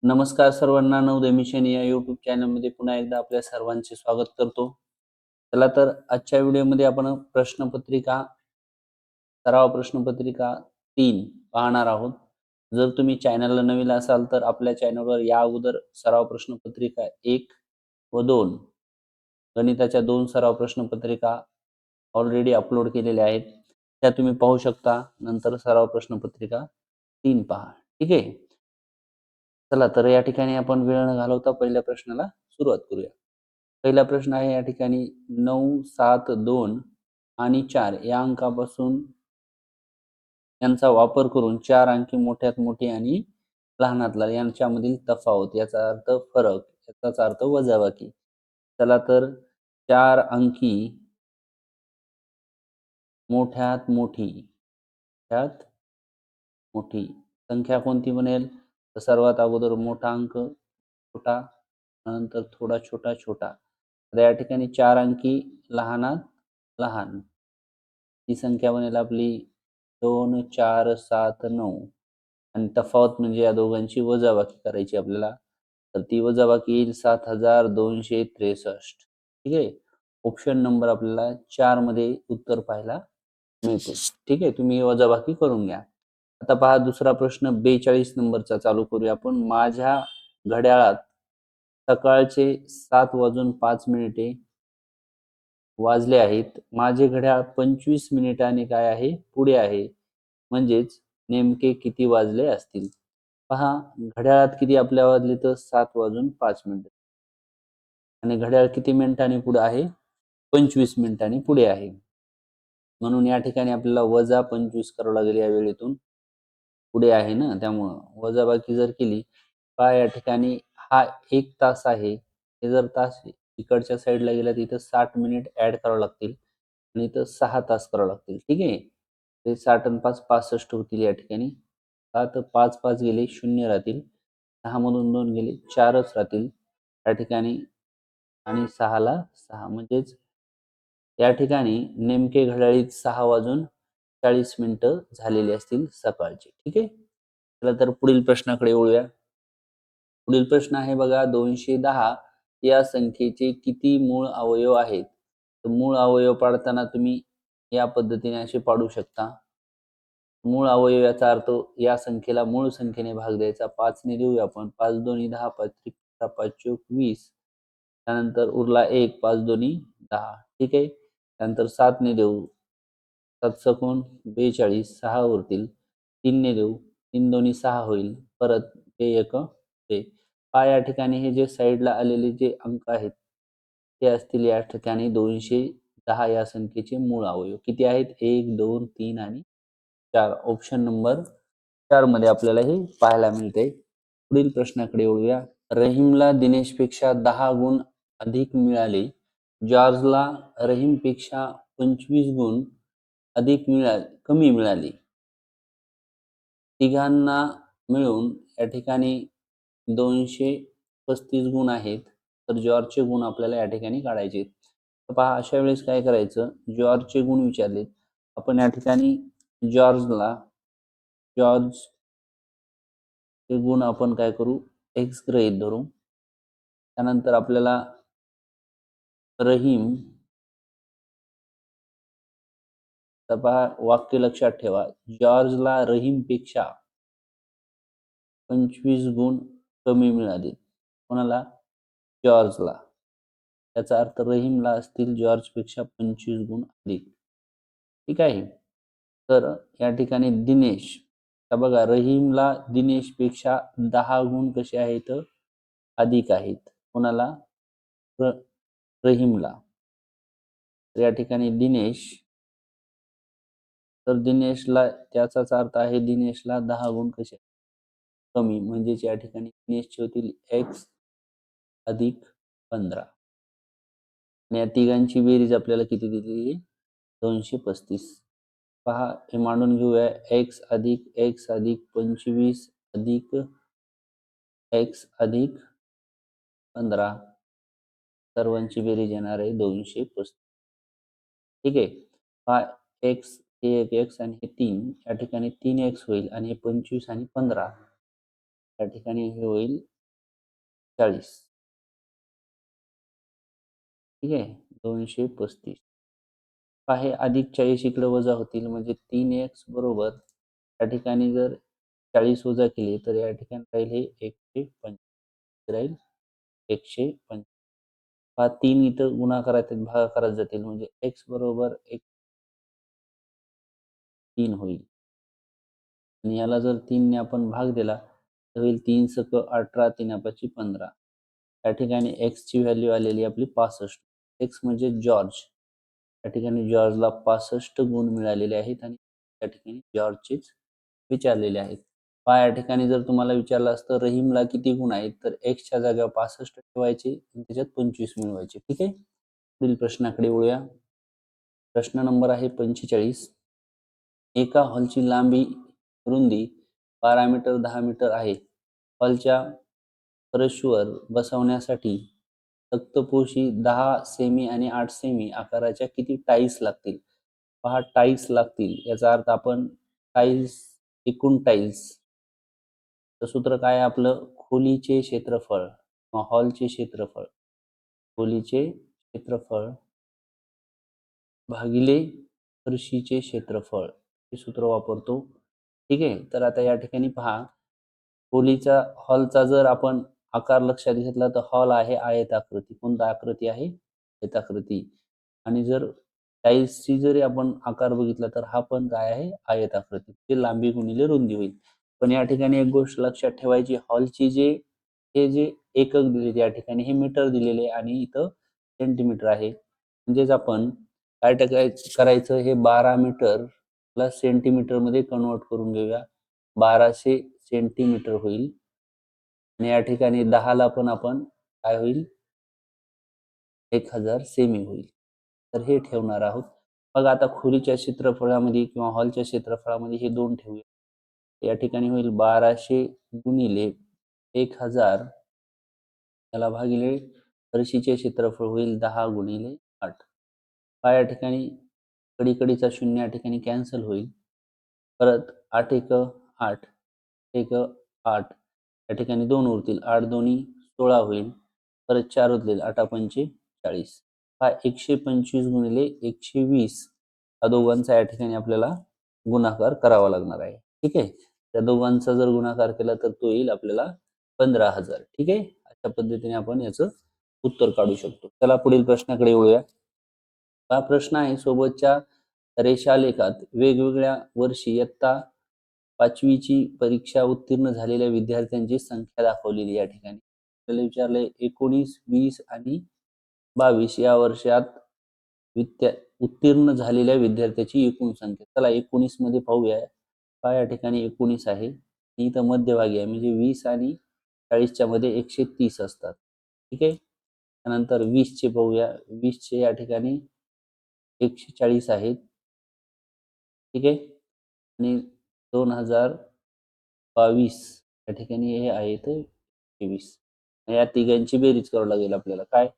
नमस्कार सर्वांना. नवोदय मिशन या यूट्यूब चॅनलमध्ये पुन्हा एकदा आपल्या सर्वांचे स्वागत करतो. चला तर आजच्या व्हिडिओमध्ये आपण सराव प्रश्नपत्रिका 3 पाहणार आहोत. जर तुम्ही चॅनलला नवीन असाल तर आपल्या चॅनलवर या अगोदर सराव प्रश्नपत्रिका 1 व 2 गणिताच्या 2 सराव प्रश्नपत्रिका ऑलरेडी अपलोड केलेल्या आहेत. त्या तुम्ही पाहू शकता. नंतर सराव प्रश्नपत्रिका 3 पहा. ठीक आहे. चला तर या ठिकाणी आपण वेळ न घालवता पहिल्या प्रश्नाला सुरुवात करूया. पहिला प्रश्न आहे या ठिकाणी 9, 7, 2 आणि 4 या अंकापासून यांचा वापर करून 4 अंकी मोठ्यात मोठी आणि लहानात लहान यांच्यामधील तफावत याचा अर्थ फरक याचाच अर्थ वजाबाकी. चला तर 4 अंकी मोठ्यात मोठी संख्या कोणती बनेल? तर सर्वात अगोदर मोठा अंक छोटा, नंतर थोडा छोटा छोटा. तर या ठिकाणी 4 अंकी लहानात लहान ही संख्या बनेल आपली 2, 4, 7, 9 आणि तफावत म्हणजे या दोघांची वजाबाकी करायची आपल्याला. तर ती वजाबाकी येईल 7263. ठीक आहे. ऑप्शन नंबर आपल्याला 4 मध्ये उत्तर पाहायला मिळते. ठीक आहे. तुम्ही वजाबाकी करून घ्या. आता पहा दुसरा प्रश्न 42 नंबरचा चालू करूया आपण. माझ्या घड्याळात सकाळचे 7:05 वाजले आहेत. माझे घड्याळ 25 मिनिटांनी काय आहे? पुढे आहे. म्हणजेच नेमके किती वाजले असतील? पहा घड्याळात किती आपल्या वाजले तर 7:05 आणि घड्याळ किती मिनिटांनी पुढे आहे? 25 मिनिटांनी पुढे आहे. म्हणून या ठिकाणी आपल्याला वजा 25 करावं लागेल या वेळेतून. पुढे आहे ना त्यामुळं वजाबाकी जर केली पहा या ठिकाणी हा 1 तास आहे. हे जर तास इकडच्या साईडला गेला तर इथं 60 मिनिट ऍड करावं लागतील आणि इथं 6 तास करावं लागतील. ठीक आहे. ते 60 आणि 5 65 होतील या ठिकाणी. 7 5 5 गेले 0 राहतील. 6 मधून 2 गेले 4च राहतील या ठिकाणी आणि 6 ला 6 म्हणजेच या ठिकाणी नेमके घड्याळीत 6:40 झालेले असतील सकाळचे. ठीक आहे. चला तर पुढील प्रश्नाकडे वळूया. पुढील प्रश्न आहे बघा 210 या संख्येचे किती मूळ अवयव आहेत? तर मूळ अवयव पाडताना तुम्ही या पद्धतीने असे पाडू शकता. मूळ अवयव याचा अर्थ या संख्येला मूळ संख्येने भाग द्यायचा. 5 ने देऊया आपण. 5 दोन्ही 10, 5 त्रिक 5 चोक 20. त्यानंतर उरला 1, 5 दोन्ही 10. ठीक आहे. त्यानंतर 7 ने देऊ. 7 सकून 42, 6 उरतील. 3 ने देऊ. 3 दोन्ही 6 होईल. परत ते 1 ते पहा या ठिकाणी हे जे साईडला आलेले जे अंक आहेत ते असतील या ठिकाणी 210 या संख्येचे मूळ अवयव. किती आहेत? 1, 2, 3 आणि 4. ऑप्शन नंबर 4 मध्ये आपल्याला हे पाहायला मिळते. पुढील प्रश्नाकडे वळूया. रहीमला दिनेशपेक्षा 10 गुण अधिक मिळाले. जॉर्जला रहीमपेक्षा 25 गुण कमी मिळाले. तिघांना मिळून या ठिकाणी 235 गुण आहेत. तर जॉर्जचे गुण आपल्याला या ठिकाणी काढायचे आहेत. तर पहा अशा वेळेस काय करायचं? जॉर्जचे गुण विचारलेत. आपण या ठिकाणी जॉर्ज चे गुण आपण काय करू? x गृहीत धरू. त्यानंतर आपल्याला रहीम तर पहा वाक्य लक्षात ठेवा. जॉर्जला रहीमपेक्षा 25 गुण कमी मिळाले. कोणाला? जॉर्जला. याचा अर्थ रहीमला असतील जॉर्जपेक्षा 25 गुण अधिक. ठीक आहे. तर या ठिकाणी दिनेश तर बघा रहीमला दिनेशपेक्षा 10 गुण कसे आहेत? अधिक आहेत. कोणाला? रहीमला. तर या ठिकाणी दिनेशला त्याचाच अर्थ आहे दिनेशला 10 गुण कसे कमी म्हणजेच या ठिकाणी दिनेशचे होतील x अधिक 15 आणि या तिघांची बेरीज आपल्याला किती दिलेली? 235. पहा हे मांडून घेऊया. x अधिक x अधिक 25 अधिक x अधिक 15 सर्वांची बेरीज येणार आहे 235. ठीक आहे. पहा x हे एक x आणि हे 3 या ठिकाणी 3x होईल आणि हे 25 आणि 15 या ठिकाणी हे होईल 40. ठीक आहे. 235. पहा हे अधिक 40 इकडे वजा होतील म्हणजे 3x बरोबर या ठिकाणी जर 40 वजा केली तर या ठिकाणी राहील हे 125 राहील 125. पहा 3 इथं गुणाकारात आहेत, भागाकारात जातील म्हणजे x बरोबर 3 होईल आणि याला जर 3 ने आपण भाग दिला तर होईल 3 सक 18 3 15. या ठिकाणी x ची व्हॅल्यू आलेली आपली 65. x म्हणजे जॉर्ज. या ठिकाणी जॉर्जला 65 गुण मिळालेले आहेत आणि त्या ठिकाणी जॉर्जचेच विचारलेले आहेत. पहा या ठिकाणी जर तुम्हाला विचारलं असतं रहीमला किती गुण आहेत तर x च्या जागेवर 65 ठेवायचे आणि त्याच्यात 25 मिळवायचे. ठीक आहे. पुढील प्रश्नाकडे वळूया. प्रश्न नंबर आहे 45. एका हॉलची लांबी रुंदी 12 मीटर 10 मीटर आहे. हॉलच्या फरशीवर बसवण्यासाठी तक्तपोशी 10 सेमी आणि 8 सेमी आकाराच्या किती टाईल्स लागतील? पहा टाईल्स लागतील याचा अर्थ आपण टाईल्स एकूण टाईल्स सूत्र काय आहे आपलं खोलीचे क्षेत्रफळ किंवा हॉलचे क्षेत्रफळ खोलीचे क्षेत्रफळ भागिले फरशीचे क्षेत्रफळ हे सूत्र वापरतो. ठीक आहे. तर आता या ठिकाणी पहा खोलीचा हॉलचा जर आपण आकार लक्षात घेतला तर हॉल आहे आयताकृती. कोणता आकृती आहे? आयताकृती. आणि जर टाईल्सची जरी आपण आकार बघितला तर हा पण काय आहे? आयताकृती. ते लांबी गुणिले रुंदी होईल. पण या ठिकाणी एक गोष्ट लक्षात ठेवायची हॉलची हे जे एकक दिले या ठिकाणी हे मीटर दिलेले आणि इथं सेंटीमीटर आहे. म्हणजेच आपण काय करायचं हे 12 मीटर ला सेंटीमीटर मध्ये कन्वर्ट करून घेऊया. 1200 सेंटीमीटर होईल आणि या ठिकाणी 10 ला पण आपण काय होईल 1000 सेमी होईल. तर हे ठेवणार आहोत. मग आता खोलीच्या क्षेत्रफळामध्ये किंवा हॉलच्या क्षेत्रफळामध्ये हे दोन ठेवूया. या ठिकाणी होईल 1200 गुणिले 1000 याला भागिले फरशीचे क्षेत्रफळ होईल 10 गुणिले 8. या ठिकाणी कडीकडीचा शून्य या ठिकाणी कॅन्सल होईल. परत 8 एक 8 एक 8 या ठिकाणी 2 उरतील 8 दोन्ही 16 होईल. परत 4 उरतील 8 पंचे 40. हा 125 गुणिले 120 या दोघांचा या ठिकाणी आपल्याला गुणाकार करावा लागणार आहे. ठीक आहे. त्या दोघांचा जर गुणाकार केला तर तो येईल आपल्याला 15,000. ठीक आहे. अशा पद्धतीने आपण याचं उत्तर काढू शकतो. चला पुढील प्रश्नाकडे वळूया. हा प्रश्न आहे सोबतच्या रेषालेखात वेगवेगळ्या वर्षी इयत्ता 5वीची परीक्षा उत्तीर्ण झालेल्या विद्यार्थ्यांची संख्या दाखवलेली या ठिकाणी. आपल्याला विचारले 19, 20 आणि 22 या वर्षात उत्तीर्ण झालेल्या विद्यार्थ्याची एकूण संख्या. चला 19 मध्ये पाहूया. या ठिकाणी 19 आहे. इथं मध्यभागी आहे म्हणजे 20 आणि 40च्या मध्ये 130 असतात. ठीक आहे. त्यानंतर 20 चे पाहूया. 20 चे या ठिकाणी 140 आहेत. ठीक आहे. आणि 2022 या ठिकाणी हे आहेत 23. या तिघांची बेरीज करावी लागेल आपल्याला. काय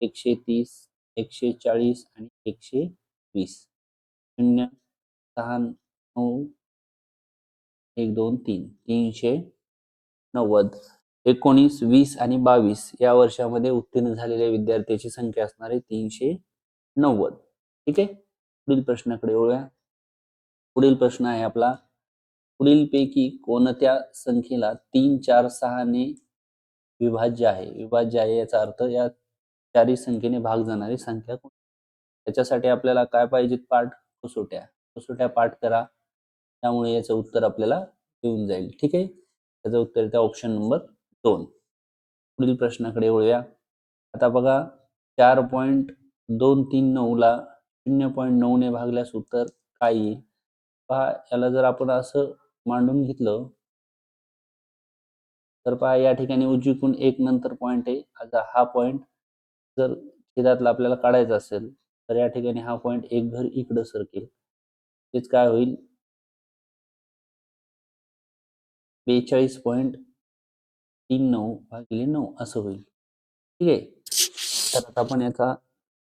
130 140 आणि 120. 0 6 9 1 2 3 390. 19, 20 आणि 22 या वर्षामध्ये उत्तीर्ण झालेल्या विद्यार्थ्याची संख्या असणार आहे 390. ठीक आहे. पुढील प्रश्नाकडे वळूया. पुढील प्रश्न आहे आपला पुढीलपैकी कोणत्या संख्येला 3 4 6 ने विभाज्य आहे? विभाज्य आहे याचा अर्थ या चारही संख्येने भाग जाणारी संख्या त्याच्यासाठी आपल्याला काय पाहिजे पाठ कसोट्या. कसोट्या पाठ करा. त्यामुळे याचं उत्तर आपल्याला येऊन जाईल. ठीक आहे. त्याचं उत्तर येतं ऑप्शन नंबर 2. पुढील प्रश्नाकडे वळूया. आता बघा 4.239 ला 0.9 ने भागल्यास उत्तर काय येईल? पहा याला जर आपण असं मांडून घेतलं तर पहा या ठिकाणी उजवीकडून एक नंतर पॉइंट आहे. आता हा पॉइंट जर छेदातला आपल्याला काढायचा असेल तर या ठिकाणी हा पॉइंट एक घर इकडं सरकेल. तेच काय होईल 42.39 भागिले 9 असं होईल. ठीक आहे. तर आता आपण याचा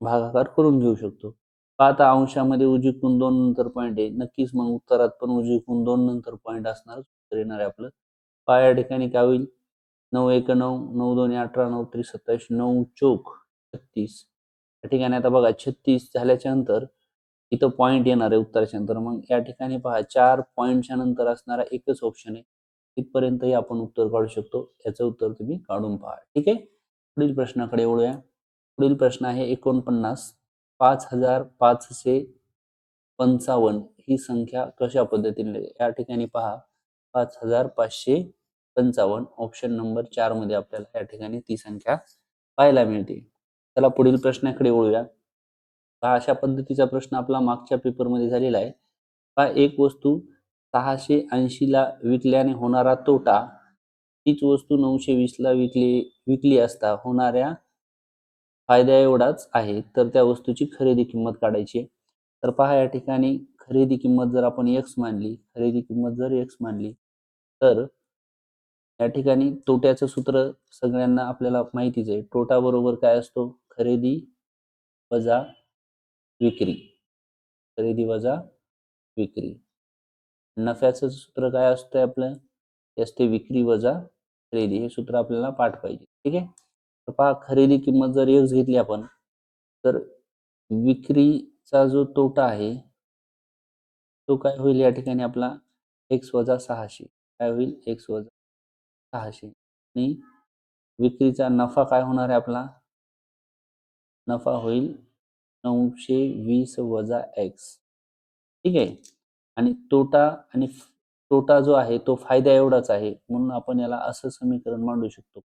भागाकार करून घेऊ शकतो. आता अंशामध्ये उजवीकडून 2 नंतर पॉइंट आहे. नक्कीच मग उत्तरात पण उजवीकडून 2 नंतर पॉइंट असणार उत्तर येणार आहे आपलं. या ठिकाणी काय होईल 9 एक 9, 9 दोन्ही 18, 9 त्रिक 27, 9 चोक 36. या ठिकाणी आता बघा 36 झाल्याच्या नंतर इथं पॉइंट येणार आहे उत्तराच्या नंतर. मग या ठिकाणी पहा 4 पॉइंटच्या नंतर असणारा एकच ऑप्शन आहे. इथपर्यंतही आपण उत्तर काढू शकतो. याचं उत्तर तुम्ही काढून पहा. ठीक आहे. पुढील प्रश्नाकडे वळूया. पुढील प्रश्न आहे 49. 5555 ही संख्या कशा पद्धतीने या ठिकाणी पहा 5555 ऑप्शन नंबर 4 मध्ये आपल्याला या ठिकाणी ती संख्या पाहायला मिळते. चला पुढील प्रश्नाकडे वळूया. हा अशा पद्धतीचा प्रश्न आपला मागच्या पेपरमध्ये झालेला आहे. हा एक वस्तू 680 ला विकल्याने होणारा तोटा तीच वस्तू 920 ला विकली असता होणाऱ्या फायद्या एवढाच आहे. तर त्या वस्तूची खरेदी किंमत काढायची आहे. तर पहा या ठिकाणी खरेदी किंमत जर आपण x मानली, खरेदी किंमत जर x मानली, तर या ठिकाणी तोट्याचं सूत्र सगळ्यांना आपल्याला माहितीच आहे. तोटा बरोबर काय असतो? खरेदी वजा विक्री. खरेदी वजा विक्री. नफ्याचं सूत्र काय असतं आपलं? ते असते विक्री वजा खरेदी. हे सूत्र आपल्याला पाठ पाहिजे. ठीक आहे. तर पहा खरेदी किंमत जर x घेतली आपण, तर विक्रीचा जो तोटा आहे तो काय होईल या ठिकाणी आपला x वजा 600. काय होईल? x वजा 600. आणि विक्रीचा नफा काय होणार आहे आपला? नफा होईल 920 वजा x. ठीक आहे. आणि तोटा जो आहे तो फायदा एवढाच आहे. म्हणून आपण याला असं समीकरण मांडू शकतो.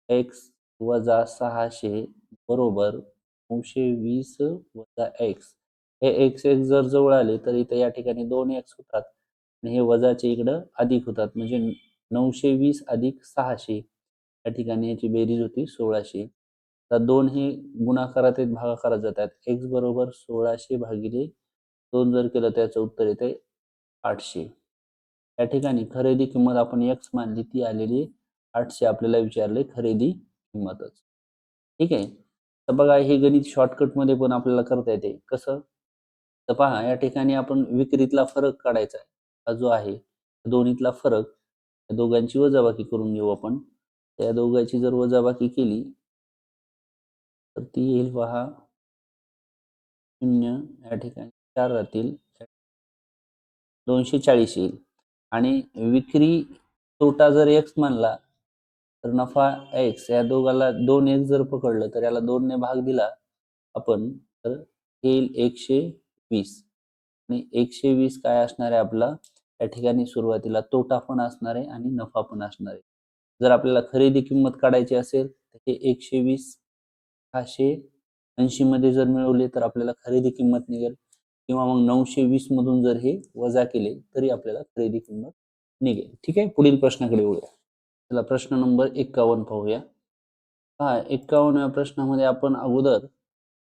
x वजा 600 बरोबर 920 वजा x. हे x जर जवळ आले तर इथे या ठिकाणी 2x होतात आणि हे वजाचे इकडं अधिक होतात. म्हणजे 920 अधिक 600 या ठिकाणी याची बेरीज होती 1600. तर 2 हे गुणाकारात आहेत, भागाकारात जातात. x बरोबर 1600 भागिले 2 जर केलं त्याचं उत्तर येते 800. या ठिकाणी खरेदी किंमत आपण x मानली ती आलेली 800. आपल्याला विचारले खरेदी किंमतच. ठीक आहे. तर बघा हे गणित शॉर्टकट मध्ये पण आपल्याला करता येते. कसं? तर पहा या ठिकाणी आपण विक्रीतला फरक काढायचा आहे. हा जो आहे दोन्हीतला फरक, या दोघांची वजाबाकी करून घेऊ आपण. त्या दोघांची जर वजाबाकी केली तर ती येईल पहा 0 या ठिकाणी 4 राहतील, 240 येईल. आणि विक्री तोटा जर x मानला तर नफा x, या दोघाला 2x जर पकडलं तर याला 2 ने भाग दिला आपण तर येईल 120. आणि 120 काय असणार आहे आपला या ठिकाणी सुरुवातीला तोटा पण असणार आहे आणि नफा पण असणार आहे. जर आपल्याला खरेदी किंमत काढायची असेल तर हे 120 680 मध्ये जर मिळवले तर आपल्याला खरेदी किंमत निघेल, किंवा मग 920 मधून जर हे वजा केले तरी आपल्याला खरेदी किंमत निघेल. ठीक आहे. पुढील प्रश्नाकडे वळूया. चला प्रश्न नंबर 51 पाहूया. पहा 51व्या प्रश्नामध्ये आपण अगोदर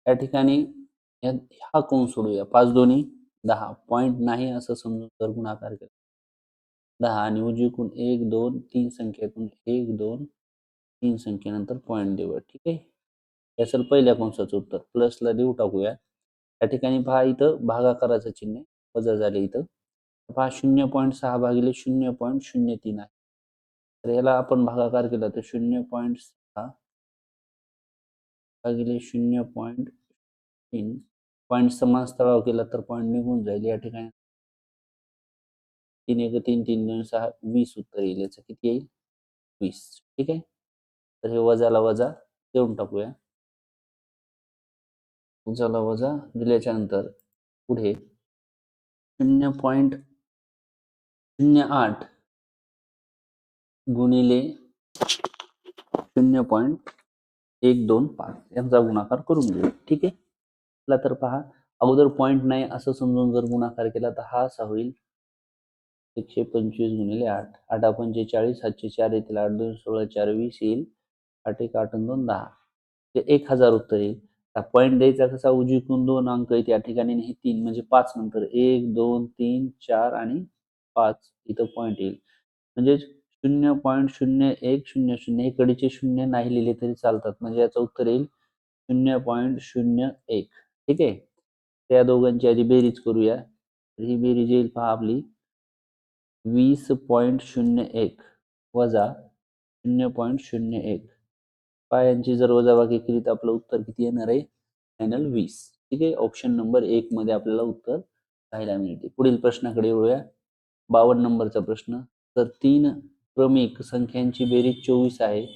या ठिकाणी हा कंस सोडूया. 5 दोन्ही 10 पॉइंट नाही असं समजून जर गुणाकार केला 10 आणि उजवीकडून 1 2 3 संख्येतून 1 2 3 संख्येनंतर पॉइंट देऊया. ठीक आहे. हे असेल पहिल्या कंसाचं उत्तर. प्लसला देऊ टाकूया. या ठिकाणी पहा इथं भागाकाराचं चिन्ह वजा झाले इथं. पहा 0.6 भागिले 0.03 आहे. तर याला आपण भागाकार केला तर 0.6 भागिले 0.3 पॉईंट समान स्थळावर केला तर पॉईंट निघून जाईल. या ठिकाणी 3 1 3 3 2 6 20 उत्तर येईल. याचं किती येईल? 20. ठीक आहे. तर हे वजाला वजा देऊन टाकूया. वजाला वजा दिल्याच्या नंतर पुढे 0.08 गुणिले 0.125 यांचा गुणाकार करून घेऊ. ठीक आहे. चला तर पहा अगोदर पॉइंट नाही असं समजून जर गुणाकार केला तर हा असा होईल 125 गुणिले 8. 8 पंचे 40, 7 4 येतील, 8 2 16, 4 20 येईल, 8 1 8 2 10. ते 1000 उत्तर येईल. पॉईंट द्यायचा कसा? उजवीकडून 2 अंक आहेत या ठिकाणी हे 3 म्हणजे 5 नंतर 1 2 3 4 आणि 5 इथं पॉईंट येईल. म्हणजे 0.0100 हे कडीचे शून्य नाही लिहिले तरी चालतात. म्हणजे याचं उत्तर येईल 0.01. ठीक आहे. त्या दोघांची आधी बेरीज करूया. ही बेरीज येईल पहा आपली 20.01 वजा 0.01. यांची जर वजाबाकी केली तर आपलं उत्तर किती येणार आहे? फायनल 20. ठीक आहे. ऑप्शन नंबर 1 मध्ये आपल्याला उत्तर पाहायला मिळते. पुढील प्रश्नाकडे वळूया. 52 नंबरचा प्रश्न. तर 3 क्रमिक संख्यांची बेरीज 24 आहे.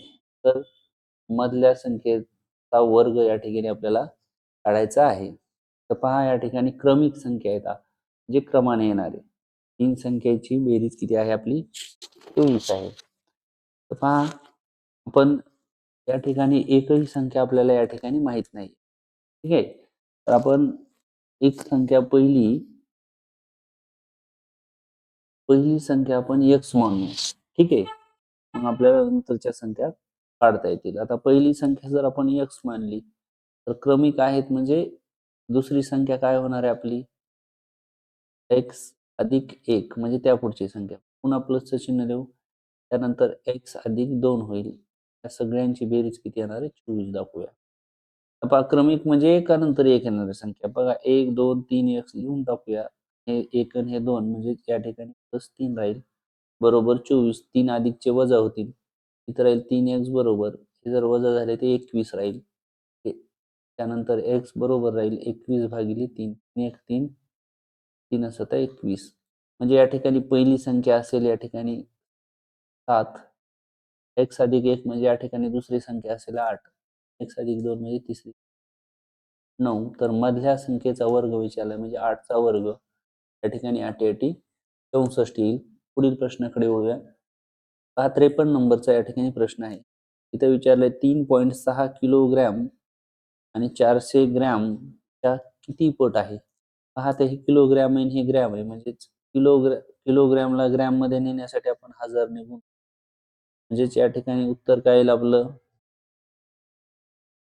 तर मधल्या संख्येचा वर्ग या ठिकाणी आपल्याला काढायचा आहे. तर पहा या ठिकाणी क्रमिक संख्या आहेत जे क्रमाने येणार आहे. 3 संख्येची बेरीज किती आहे आपली? 24 आहे. तर पहा आपण या ठिकाणी एकही संख्या आपल्याला या ठिकाणी माहित नाही. ठीक आहे. तर आपण एक संख्या पहिली संख्या आपण x मानू. ठीक आहे. मग आपल्याला नंतरच्या संख्या काढता येतील. आता पहिली संख्या जर आपण x मानली तर क्रमिक आहेत म्हणजे दुसरी संख्या काय होणार आहे आपली? x अधिक 1 म्हणजे त्या पुढची संख्या. पुन्हा प्लसचं चिन्ह देऊ. त्यानंतर x अधिक 2 होईल. या सगळ्यांची बेरीज किती येणार आहे? 24 दाखवूया. पहा क्रमिक म्हणजे एकानंतर एक येणारी संख्या. बघा 1, 2, 3 x लिहून टाकूया. हे 1 आणि हे 2 म्हणजे या ठिकाणी +3 राहील. बरोबर 24. 3 अधिकचे वजा होतील. इथं राहील 3x बरोबर. हे जर वजा झाले ते 21 राहील. त्यानंतर x बरोबर राहील 21 भागिले 3. 1 3 3 असता 21. म्हणजे या ठिकाणी पहिली संख्या असेल या ठिकाणी 7. x अधिक 1 म्हणजे या ठिकाणी दुसरी संख्या असेल 8. x अधिक 2 म्हणजे तिसरी 9. तर मधल्या संख्येचा वर्ग विचारला म्हणजे 8 चा वर्ग. या ठिकाणी 8 8 64 येईल. पुढील प्रश्नाकडे वळूया. 53 नंबरचा या ठिकाणी प्रश्न आहे. इथे विचारलंय 3.6 किलोग्रॅम आणि 400 ग्रॅमच्या किती पट आहे? पहा ते किलोग्रॅम आहे हे ग्रॅम आहे म्हणजेच किलोग्रॅमला ग्रॅम मध्ये नेण्यासाठी आपण 1000 निघून म्हणजेच या ठिकाणी उत्तर काय येईल आपलं?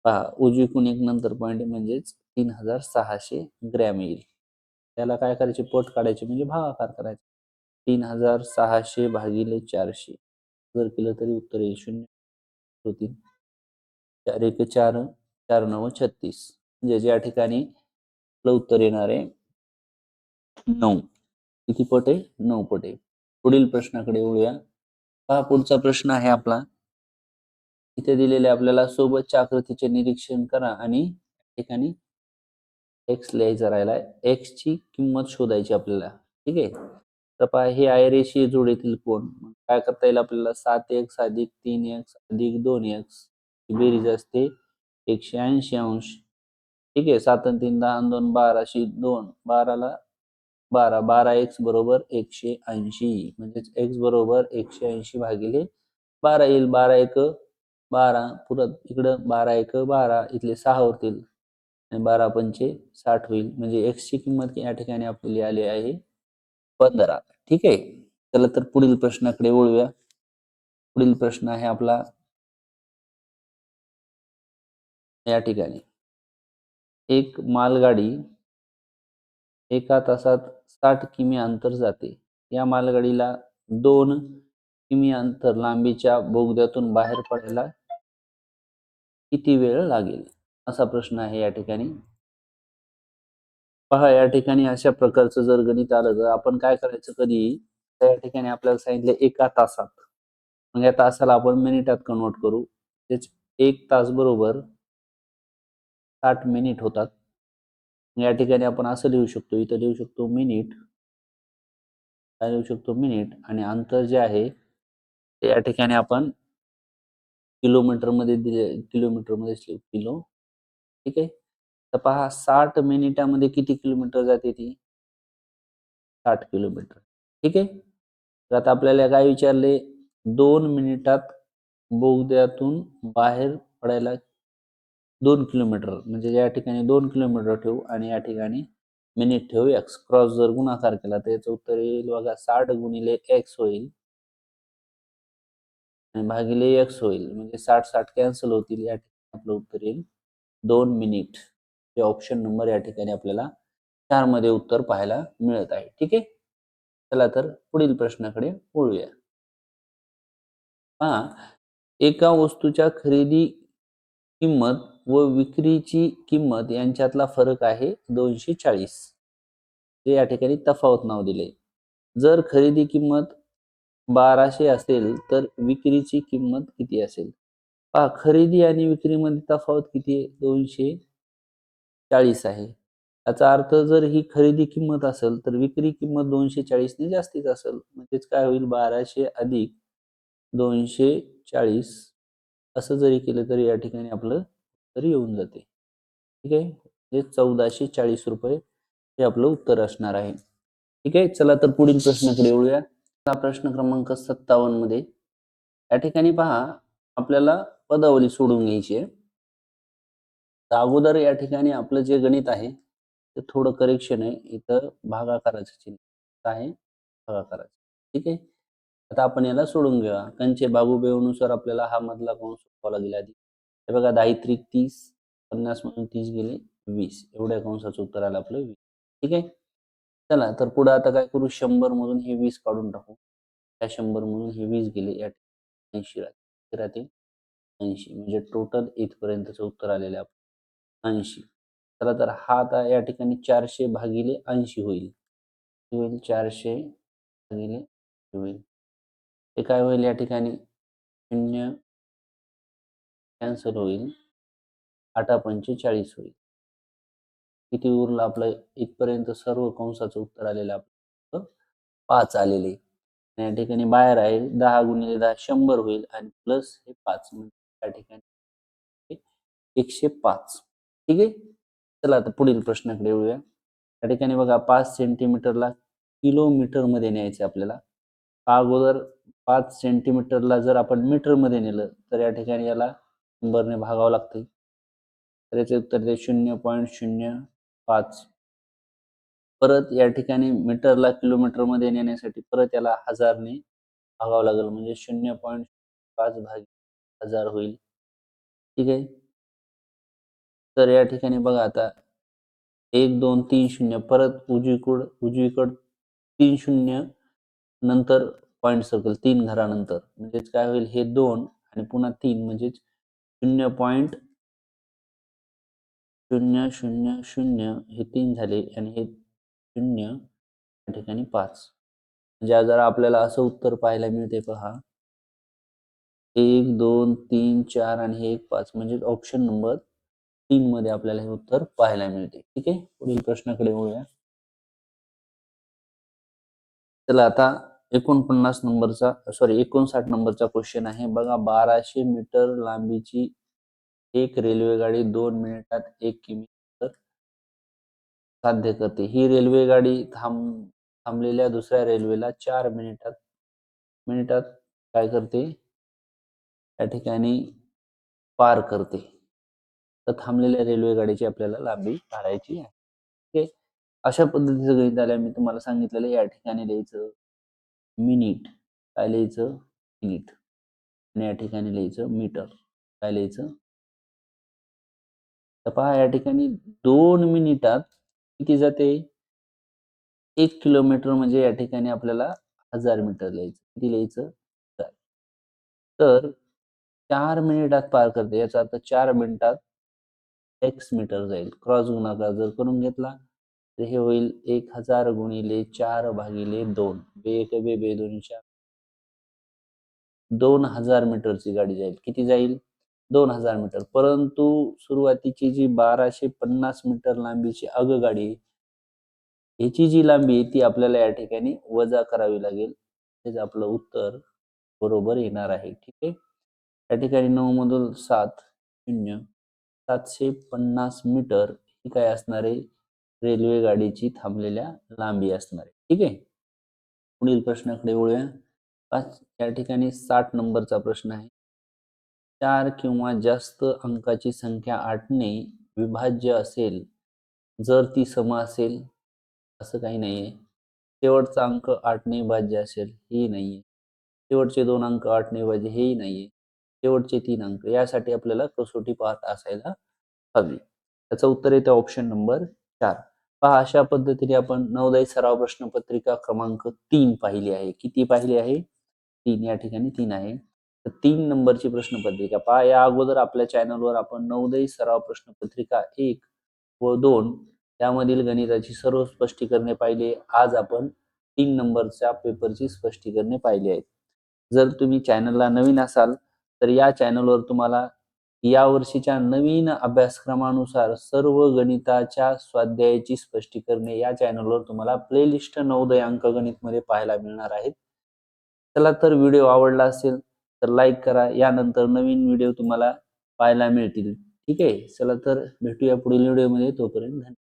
पहा उजवीकडून एक नंतर पॉईंट म्हणजेच 3600 ग्रॅम येईल. त्याला काय करायचे? पट काढायचे म्हणजे भागाकार करायचा. 3600 भागिले 400 जर केलं तरी उत्तर येईल 0 होतील. 4 1 4 4 9 36 म्हणजे या ठिकाणी आपलं उत्तर येणार आहे 9. किती पट आहे? 9 पट आहे. पुढील प्रश्नाकडे वळूया. पहा पुढचा प्रश्न आहे आपला. इथे दिलेले आपल्याला सोबतच्या आकृतीचे निरीक्षण करा आणि ठिकाणी x लिहायचा राहिलाय. x ची किंमत शोधायची आपल्याला. ठीक आहे. तर पहा हे आहे रेषीय जोडीतील कोन. काय करता येईल आपल्याला? 7x अधिक 3x अधिक 2x बेरीज असते 180 अंश. ठीक आहे. 7 आणि 3 10 आणि 2 12 अशी 2 12ला 12 12x बरोबर 180 म्हणजेच x बरोबर 180 भागिले 12 येईल. 12 1 12 पुरत इकडं 12 1 12 इथले 6 होतील आणि 12 पंचे 60 होईल. म्हणजे x ची किंमत या ठिकाणी आपल्याला आली आहे 15. ठीक आहे. चला तर पुढील प्रश्नाकडे वळूया. पुढील प्रश्न आहे आपला या ठिकाणी एक मालगाडी एका तासात 60 किमी अंतर जाते. या मालगाडीला 2 किमी अंतर लांबीच्या बोगद्यातून बाहेर पडायला किती वेळ लागेल? असा प्रश्न आहे या ठिकाणी. पहा या ठिकाणी अशा प्रकारचं जर गणित आलं तर आपण काय करायचं कधी त्या ठिकाणी आपल्याला सांगितलं एका तासात. मग या तासाला आपण मिनिटात कन्वर्ट करू. तेच 1 तास बरोबर 60 मिनिट होतात. या ठिकाणी आपण असं लिहू शकतो. इथं लिहू शकतो मिनिट. काय लिहू शकतो? मिनिट आणि अंतर जे आहे ते या ठिकाणी आपण किलोमीटरमध्ये किलोमीटरमध्येच लिहू किलो. ठीक आहे. तर पहा 60 मिनिटामध्ये किती किलोमीटर जाते ती? 60 किलोमीटर. ठीक आहे. तर आता आपल्याला काय विचारले? 2 मिनिटात बोगद्यातून बाहेर पडायला 2 किलोमीटर म्हणजे या ठिकाणी 2 किलोमीटर ठेवू आणि या ठिकाणी मिनिट ठेवू x. क्रॉस जर गुणाकार केला तर याचं उत्तर येईल बघा 60 गुणिले x होईल आणि भागिले x होईल. म्हणजे 60 60 कॅन्सल होतील. या ठिकाणी आपलं उत्तर येईल 2 मिनिट. हे ऑप्शन नंबर या ठिकाणी आपल्याला 4 मध्ये उत्तर पाहायला मिळत आहे. ठीक आहे. चला तर पुढील प्रश्नाकडे वळूया. पहा एका वस्तूच्या खरेदी किंमत व विक्रीची किंमत यांच्यातला फरक आहे 240. ते या ठिकाणी तफावत नाव दिले. जर खरेदी किंमत 1200 असेल तर विक्रीची किंमत किती असेल? पहा, खरेदी आणि विक्रीमध्ये तफावत किती आहे? 240 आहे. याचा अर्थ जर ही खरेदी किंमत असेल तर विक्री किंमत 240 ने जास्तीच असेल. म्हणजेच काय होईल? 1200 अधिक 240 असं जरी केलं तरी या ठिकाणी आपलं उत्तर येऊन जाते. ठीक आहे. हे 1440 रुपये हे आपलं उत्तर असणार आहे. ठीक आहे. चला तर पुढील प्रश्नाकडे वळूया. प्रश्न क्रमांक 57 मध्ये या ठिकाणी पहा, आपल्याला पदावली सोडून घ्यायची आहे. तर अगोदर या ठिकाणी आपलं जे गणित आहे ते थोडं करेक्शन आहे. इथं भागाकाराचं चिन्ह आहे, भागाकाराचं. ठीक आहे. आता आपण याला सोडून घेऊया. कंचे बाबूबेवनुसार आपल्याला हा मधला कंस सोडवावा लागेल आधी. हे बघा, 10 त्रिक 30, 50 मधून 30 गेले 20. एवढ्या कंसाचं उत्तर आलं आपलं 20. ठीक आहे. चला तर पुढे आता काय करू? 100 मधून हे 20 काढून टाकू. त्या 100 मधून हे 20 गेले, या 80 राहते. 80 म्हणजे टोटल इथपर्यंतचं उत्तर आलेलं आहे 80. चला तर हा आता या ठिकाणी 400 भागिले 80 होईल. होईल 400 भागिले होईल. ते काय होईल या ठिकाणी? 0 कॅन्सल होईल. 8×45 होईल. किती उरलं आपलं? इथपर्यंत सर्व कंसाचं उत्तर आलेलं आपलं 5 आलेले. या ठिकाणी बाहेर आहे 10 गुणिले 10 100 होईल आणि प्लस हे 5 म्हणजे त्या ठिकाणी 105. ठीक आहे. चला आता पुढील प्रश्नाकडे येऊया. या ठिकाणी बघा, 5 सेंटीमीटरला किलोमीटर मध्ये न्यायचे आपल्याला. अगोदर 5 सेंटीमीटरला जर आपण मीटर मध्ये नेलं तर या ठिकाणी याला 100 ने भागावं लागते. तर याचे उत्तर ते 0.05. परत या ठिकाणी मीटरला किलोमीटर मध्ये नेण्यासाठी परत याला 1000 ने भागावं लागेल. म्हणजे 0.5 भागिले 1000 होईल. ठीक आहे. तर या ठिकाणी बघा आता 1 2 3 0 परत उजवीकडं 3 शून्य नंतर पॉइंट सर्कल 3 घरानंतर म्हणजेच काय होईल? हे 2 आणि पुन्हा 3 म्हणजेच 0.000 हे 3 झाले आणि हे 0 या ठिकाणी 5. म्हणजे जर आपल्याला असं उत्तर पाहायला मिळते पहा, 1 2 3 4 आणि हे 1 5 म्हणजे ऑप्शन नंबर 3 मध्ये आपल्याला हे उत्तर पाहायला मिळते. ठीक आहे. पुढील प्रश्नाकडे वळूया. चला आता 59 नंबरचा क्वेश्चन आहे. बघा, 1200 मीटर लांबीची एक रेल्वे गाडी 2 मिनिटात 1 किमी साध्य करते. ही रेल्वे गाडी थांबलेल्या दुसऱ्या रेल्वेला 4 मिनिटात काय करते? या ठिकाणी पार करते. तर थांबलेल्या रेल्वे गाडीची आपल्याला लांबी काढायची आहे. ओके. अशा पद्धतीचं गणित आलं. मी तुम्हाला सांगितलेलं या ठिकाणी लिहायचं मिनिट. काय लिहायचं? मिनिट. आणि या ठिकाणी लिहायचं मीटर. काय लिहायचं? तर पहा, या ठिकाणी 2 मिनिटात किती जाते? 1 किलोमीटर म्हणजे या ठिकाणी आपल्याला 1000 मीटर लिहायचं. किती लिहायचं? 1000. तर 4 मिनिटात पार करते. याचा अर्थ 4 मिनिटात x मीटर जाईल. क्रॉस गुणाकार जर करून घेतला तर हे होईल 1000 गुणिले 4 भागिले 2. बे 1 बे 2 4. 2000 मीटरची गाडी जाईल. किती जाईल? 2000 मीटर. परंतु सुरुवातीची जी 1250 मीटर लांबीची आगगाडी, ह्याची जी लांबी आहे ती आपल्याला या ठिकाणी वजा करावी लागेल. हेच आपलं उत्तर बरोबर येणार आहे. ठीक आहे. या ठिकाणी 9 मधून 7 0 750 मीटर ही काय असणार आहे? रेल्वे गाडीची थांबलेल्या लांबी असणार आहे. ठीक आहे. पुढील प्रश्नाकडे वळूया. या ठिकाणी 60 नंबरचा प्रश्न आहे. 4 किंवा जास्त अंकाची संख्या 8 ने विभाज्य असेल जर ती सम असेल, असं काही नाहीये. शेवटचा अंक 8 ने विभाज्य असेल, हेही नाहीये. शेवटचे 2 अंक 8 ने विभाज्य, हेही नाहीये. शेवटचे 3 अंक यासाठी आपल्याला कसोटी पाहत असायला हवी. त्याचं उत्तर येते ऑप्शन नंबर 4. पहा, अशा पद्धतीने आपण नवोदय सराव प्रश्नपत्रिका क्रमांक 3 पाहिली आहे. किती पाहिली आहे? 3. या ठिकाणी 3 आहे. तर 3 नंबरची प्रश्नपत्रिका पहा. या अगोदर आपल्या चॅनलवर आपण नवोदय सराव प्रश्नपत्रिका 1 व 2 त्यामधील गणिताची सर्व स्पष्टीकरणे पाहिली. आज आपण 3 नंबरच्या पेपरची स्पष्टीकरणे पाहिली आहेत. जर तुम्ही चॅनलला नवीन असाल तर या चॅनलवर तुम्हाला या वर्षीच्या नवीन अभ्यासक्रमानुसार सर्व गणिताच्या स्वाध्यायाची स्पष्टीकरणे या चॅनलवर तुम्हाला प्लेलिस्ट नवोदय अंकगणितमध्ये पाहायला मिळणार आहेत. चला तर व्हिडिओ आवडला असेल तर लाईक करा. यानंतर नवीन व्हिडिओ तुम्हाला पाहायला मिळतील. ठीक आहे. चला तर भेटूया पुढील व्हिडिओमध्ये. तोपर्यंत धन्यवाद.